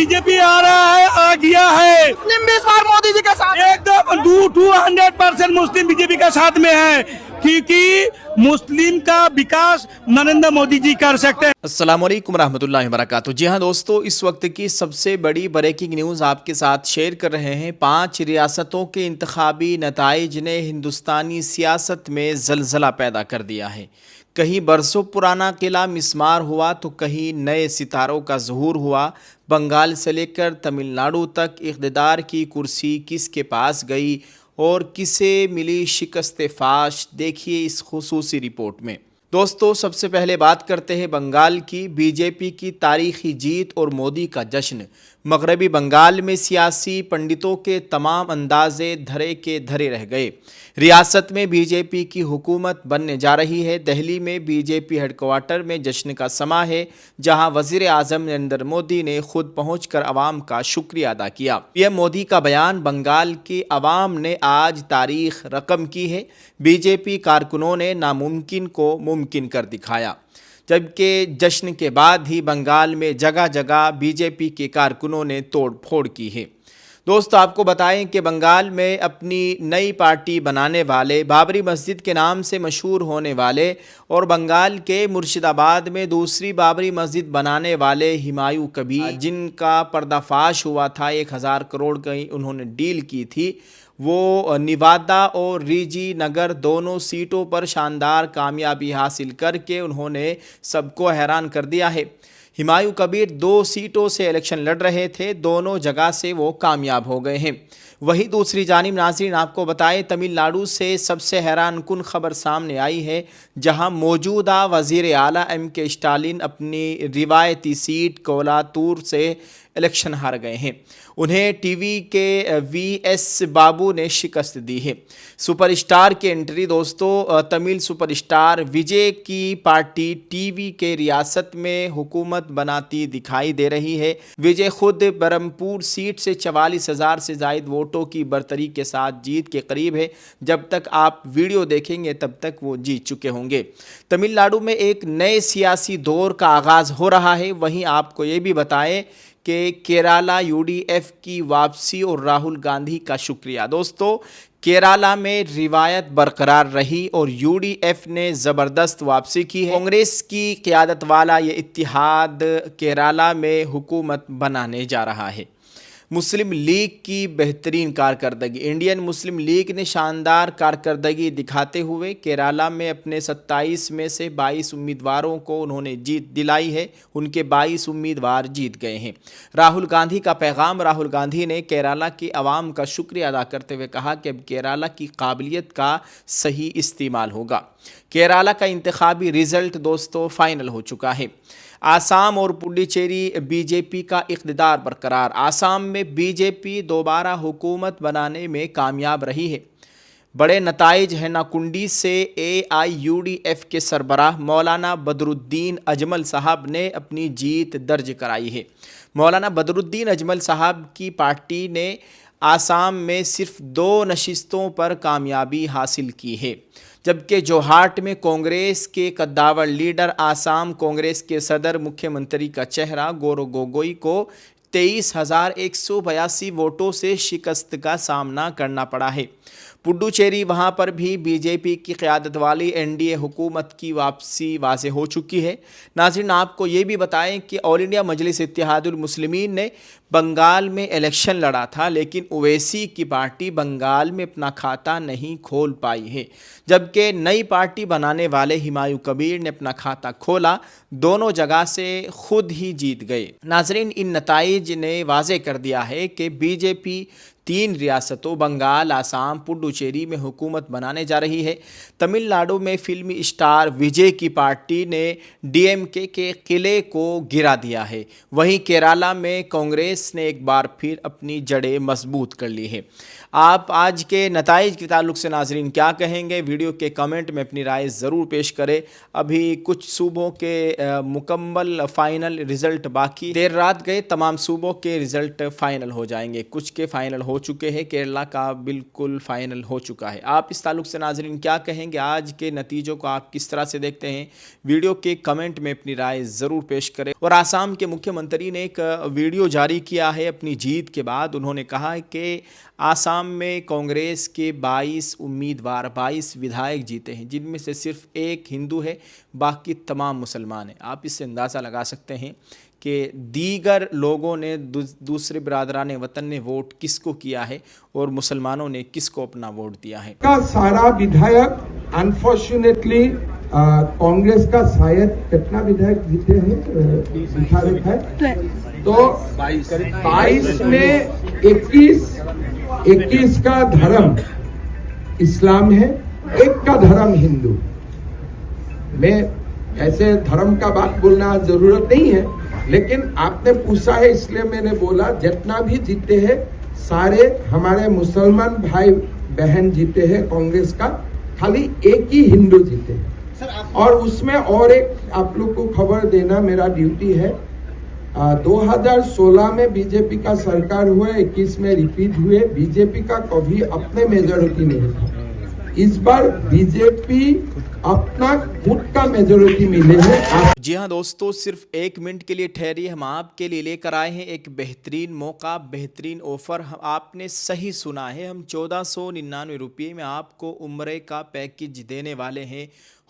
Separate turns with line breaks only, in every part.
BJP आ रहा है, आ गया है।
मुस्लिम भी इस बार मोदी जी के साथ
एकदम 200% मुस्लिम बीजेपी का साथ में है, क्योंकि मुस्लिम का विकास नरेंद्र मोदी जी कर सकते हैं।
अस्सलाम वालेकुम रहमतुल्लाहि व बरकातुहू। जी हाँ दोस्तों, इस वक्त की सबसे बड़ी ब्रेकिंग न्यूज़ आपके साथ शेयर कर रहे हैं। 5 रियासतों के इंतखाबी नताइज ने हिंदुस्तानी सियासत में ज़लज़ला पैदा कर दिया है। कहीं बरसों पुराना किला मिस्मार हुआ तो कहीं नए सितारों का ज़हूर हुआ। बंगाल से लेकर तमिलनाडु तक इक़्तिदार की कुर्सी किसके पास गई और किसे मिली शिकस्त फाश, देखिए इस खुसूसी रिपोर्ट में। दोस्तों, सबसे पहले बात करते हैं बंगाल की। बीजेपी की तारीखी जीत और मोदी का जश्न। मगरबी बंगाल में सियासी पंडितों के तमाम अंदाजे धरे के धरे रह गए। रियासत में बीजेपी की हुकूमत बनने जा रही है। दिल्ली में बीजेपी हेडक्वार्टर में जश्न का समा है, जहां वज़ीर आज़म नरेंद्र मोदी ने खुद पहुंचकर अवाम का शुक्रिया अदा किया। पीएम मोदी का बयान, बंगाल के अवाम ने आज तारीख रकम की है। बीजेपी कारकुनों ने नामुमकिन को मुमकिन कर दिखाया। जबकि जश्न के बाद ही बंगाल में जगह जगह बीजेपी के कारकुनों ने तोड़ फोड़ की है। दोस्तों, आपको बताएं कि बंगाल में अपनी नई पार्टी बनाने वाले, बाबरी मस्जिद के नाम से मशहूर होने वाले और बंगाल के मुर्शिदाबाद में दूसरी बाबरी मस्जिद बनाने वाले हुमायूं कबीर, जिनका पर्दाफाश हुआ था 1000 करोड़ की उन्होंने डील की थी, वो निवादा और रीजी नगर दोनों सीटों पर शानदार कामयाबी हासिल करके उन्होंने सबको हैरान कर दिया है। हुमायूं कबीर 2 सीटों से इलेक्शन लड़ रहे थे, दोनों जगह से वो कामयाब हो गए हैं। वहीं दूसरी जानिब नाज़रीन, आपको बताएं तमिलनाडु से सबसे हैरान कुन खबर सामने आई है, जहां मौजूदा वज़ीर आला एम.के. स्टालिन अपनी रिवायती सीट कोलातूर से इलेक्शन हार गए हैं। उन्हें टीवी के वी.एस. बाबू ने शिकस्त दी है। सुपरस्टार की एंट्री दोस्तों, तमिल सुपरस्टार विजय की पार्टी टीवी के रियासत में हुकूमत बनाती दिखाई दे रही है। विजय खुद बरमपुर सीट से 44,000 से ज़ायद वोटों की बरतरी के साथ जीत के करीब है। जब तक आप वीडियो देखेंगे तब तक वो जीत चुके होंगे। तमिलनाडु में एक नए सियासी दौर का आगाज़ हो रहा है। वहीं आपको ये भी बताएं कि केरला यूडीएफ की वापसी और राहुल गांधी का शुक्रिया। दोस्तों, केरला में रिवायत बरकरार रही और यूडीएफ ने ज़बरदस्त वापसी की है। कांग्रेस की क़यादत वाला ये इत्तेहाद केरला में हुकूमत बनाने जा रहा है। मुस्लिम लीग की बेहतरीन कारकर्दगी। इंडियन मुस्लिम लीग ने शानदार कारकर्दगी दिखाते हुए केरला में अपने 27 में से 22 उम्मीदवारों को उन्होंने जीत दिलाई है। उनके 22 उम्मीदवार जीत गए हैं। राहुल गांधी का पैगाम। राहुल गांधी ने केरला की आवाम का शुक्रिया अदा करते हुए कहा कि अब केरला की काबिलियत का सही इस्तेमाल होगा। केरला का इंतखाबी रिज़ल्ट दोस्तों फाइनल हो चुका है। आसाम और पुडुचेरी बीजेपी का इक़्तिदार बरकरार। आसाम में बीजेपी दोबारा हुकूमत बनाने में कामयाब रही है। बड़े नताइज हैं। नाकुंडी से AIUDF के सरबराह मौलाना बदरुद्दीन अजमल साहब ने अपनी जीत दर्ज कराई है। मौलाना बदरुद्दीन अजमल साहब की पार्टी ने आसाम में सिर्फ 2 नशिस्तों पर कामयाबी हासिल की है, जबकि जोहाट में कांग्रेस के कद्दावर लीडर, आसाम कांग्रेस के सदर मुख्यमंत्री का चेहरा गौरव गोगोई को 23,182 वोटों से शिकस्त का सामना करना पड़ा है। पुडुचेरी, वहाँ पर भी बीजेपी की क़यादत वाली एनडीए हुकूमत की वापसी वाज़ेह हो चुकी है। नाज़रीन, आपको ये भी बताएं कि ऑल इंडिया मजलिस इत्तेहादुल मुस्लिमीन ने बंगाल में इलेक्शन लड़ा था, लेकिन ओवैसी की पार्टी बंगाल में अपना खाता नहीं खोल पाई है, जबकि नई पार्टी बनाने वाले हुमायूं कबीर ने अपना खाता खोला। दोनों जगह से खुद ही जीत गए। नाज़रीन, इन नताइज ने वाज़ेह कर दिया है कि बीजेपी 3 रियासतों बंगाल, आसाम, पुडुचेरी में हुकूमत बनाने जा रही है। तमिलनाडु में फिल्मी स्टार विजय की पार्टी ने डीएमके के किले को गिरा दिया है। वहीं केरला में कांग्रेस ने एक बार फिर अपनी जड़ें मजबूत कर ली है। आप आज के नताइज के ताल्लुक से नाजरीन क्या कहेंगे? वीडियो के कमेंट में अपनी राय ज़रूर पेश करें। अभी कुछ सूबों के मुकम्मल फ़ाइनल रिज़ल्ट बाकी, देर रात गए तमाम सूबों के रिज़ल्ट फ़ाइनल हो जाएंगे। कुछ के फ़ाइनल हो ہو چکے ہیں, کیرلا کا بالکل فائنل ہو چکا ہے. آپ اس تعلق سے ناظرین کیا کہیں گے؟ آج کے نتیجوں کو آپ کس طرح سے دیکھتے ہیں؟ ویڈیو کے کمنٹ میں اپنی رائے ضرور پیش کریں. اور آسام کے مکھیہ منتری نے ایک ویڈیو جاری کیا ہے اپنی جیت کے بعد. انہوں نے کہا ہے کہ آسام میں کانگریس کے 22 امیدوار 22 ودھائک جیتے ہیں, جن میں سے صرف ایک ہندو ہے, باقی تمام مسلمان ہیں. آپ اس سے اندازہ لگا سکتے ہیں کہ دیگر لوگوں نے, دوسرے برادران وطن نے ووٹ کس کو کیا ہے اور مسلمانوں نے کس کو اپنا ووٹ دیا ہے.
کا سارا ودھایک انفارچونیٹلی کانگریس کا شاید کتنا ودھایک جیتے ہیں تو 22 میں 21 کا دھرم اسلام ہے, ایک کا دھرم ہندو. میں ایسے دھرم کا بات بولنا ضرورت نہیں ہے, لیکن آپ نے پوچھا ہے اس لیے میں نے بولا جتنا بھی جیتے ہیں سارے ہمارے مسلمان بھائی بہن جیتے ہیں کانگریس کا, خالی ایک ہی ہندو جیتے ہیں. اور اس میں اور ایک آپ لوگ کو خبر دینا میرا ڈیوٹی ہے. 2016 میں بی جے پی کا سرکار ہوئے, 21 میں ریپیٹ ہوئے, بی جے پی کا کبھی اپنے میجورٹی نہیں تھا. اس بار بی جے پی اپنا خود کا میجورٹی ملے ہیں.
جی ہاں دوستو, صرف ایک منٹ کے لیے ٹھہریے, ہم آپ کے لیے لے کر آئے ہیں ایک بہترین موقع, بہترین آفر. آپ نے صحیح سنا ہے, ہم 1499 روپے میں آپ کو عمرے کا پیکج دینے والے ہیں.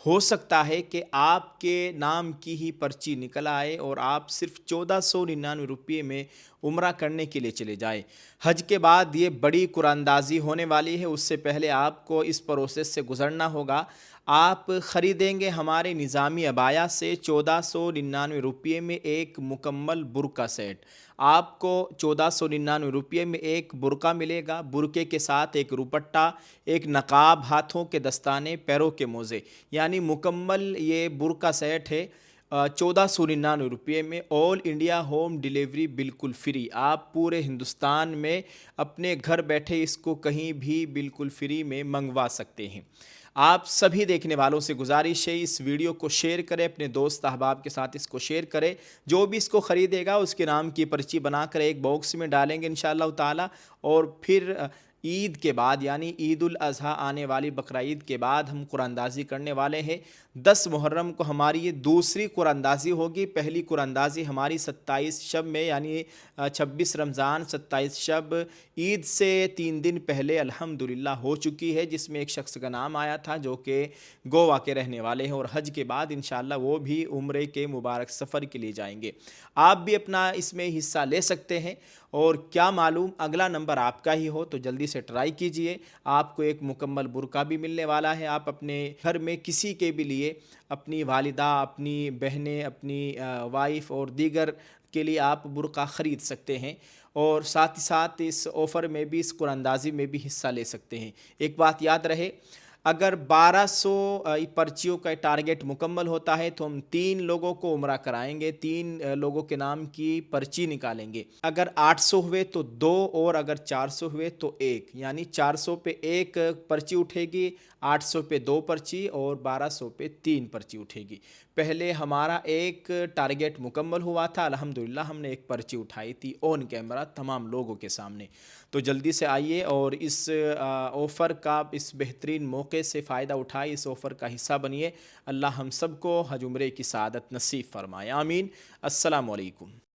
ہو سکتا ہے کہ آپ کے نام کی ہی پرچی نکل آئے اور آپ صرف 1499 روپے میں عمرہ کرنے کے لیے چلے جائیں. حج کے بعد یہ بڑی قرآن اندازی ہونے والی ہے. اس سے پہلے آپ کو اس پروسیس سے گزرنا ہوگا. آپ خریدیں گے ہمارے نظامی عبایا سے 1499 روپے میں ایک مکمل برقع سیٹ. آپ کو 1499 روپے میں ایک برقع ملے گا, برقعے کے ساتھ ایک روپٹہ, ایک نقاب, ہاتھوں کے دستانے, پیروں کے موزے, یعنی مکمل یہ برقع سیٹ ہے 1499 روپے میں. آل انڈیا ہوم ڈیلیوری بالکل فری. آپ پورے ہندوستان میں اپنے گھر بیٹھے اس کو کہیں بھی بالکل فری میں منگوا سکتے ہیں. آپ سبھی دیکھنے والوں سے گزارش ہے, اس ویڈیو کو شیئر کریں, اپنے دوست احباب کے ساتھ اس کو شیئر کریں. جو بھی اس کو خریدے گا اس کے نام کی پرچی بنا کر ایک باکس میں ڈالیں گے انشاءاللہ تعالی. اور پھر عید کے بعد یعنی عید الاضحیٰ آنے والی بقرہ عید کے بعد ہم قرآن اندازی کرنے والے ہیں. 10 محرم کو ہماری یہ دوسری قرآن اندازی ہوگی. پہلی قرآن اندازی ہماری 27 شب میں یعنی 26 رمضان 27 شب عید سے 3 دن پہلے الحمدللہ ہو چکی ہے, جس میں ایک شخص کا نام آیا تھا جو کہ گوا کے رہنے والے ہیں, اور حج کے بعد انشاءاللہ وہ بھی عمرے کے مبارک سفر کے لیے جائیں گے. آپ بھی اپنا اس میں حصہ لے سکتے ہیں, اور کیا معلوم اگلا نمبر آپ کا ہی ہو, تو جلدی سے ٹرائی کیجئے. آپ کو ایک مکمل برقع بھی ملنے والا ہے. آپ اپنے گھر میں کسی کے بھی لیے, اپنی والدہ, اپنی بہنیں, اپنی وائف اور دیگر کے لیے آپ برقع خرید سکتے ہیں, اور ساتھ ہی ساتھ اس آفر میں بھی, اس قرآن اندازی میں بھی حصہ لے سکتے ہیں. ایک بات یاد رہے, اگر 1200 پرچیوں کا ٹارگٹ مکمل ہوتا ہے تو ہم 3 لوگوں کو عمرہ کرائیں گے, 3 لوگوں کے نام کی پرچی نکالیں گے. اگر 800 ہوئے تو 2, اور اگر 400 ہوئے تو 1, یعنی 400 پہ 1 پرچی اٹھے گی, 800 پہ 2 پرچی, اور 1200 پہ 3 پرچی اٹھے گی. پہلے ہمارا ایک ٹارگٹ مکمل ہوا تھا, الحمدللہ ہم نے ایک پرچی اٹھائی تھی آن کیمرہ تمام لوگوں کے سامنے. تو جلدی سے آئیے اور اس آفر کا, اس بہترین موقع سے فائدہ اٹھائے, اس آفر کا حصہ بنیے. اللہ ہم سب کو حج عمرے کی سعادت نصیب فرمائے, آمین. السلام علیکم.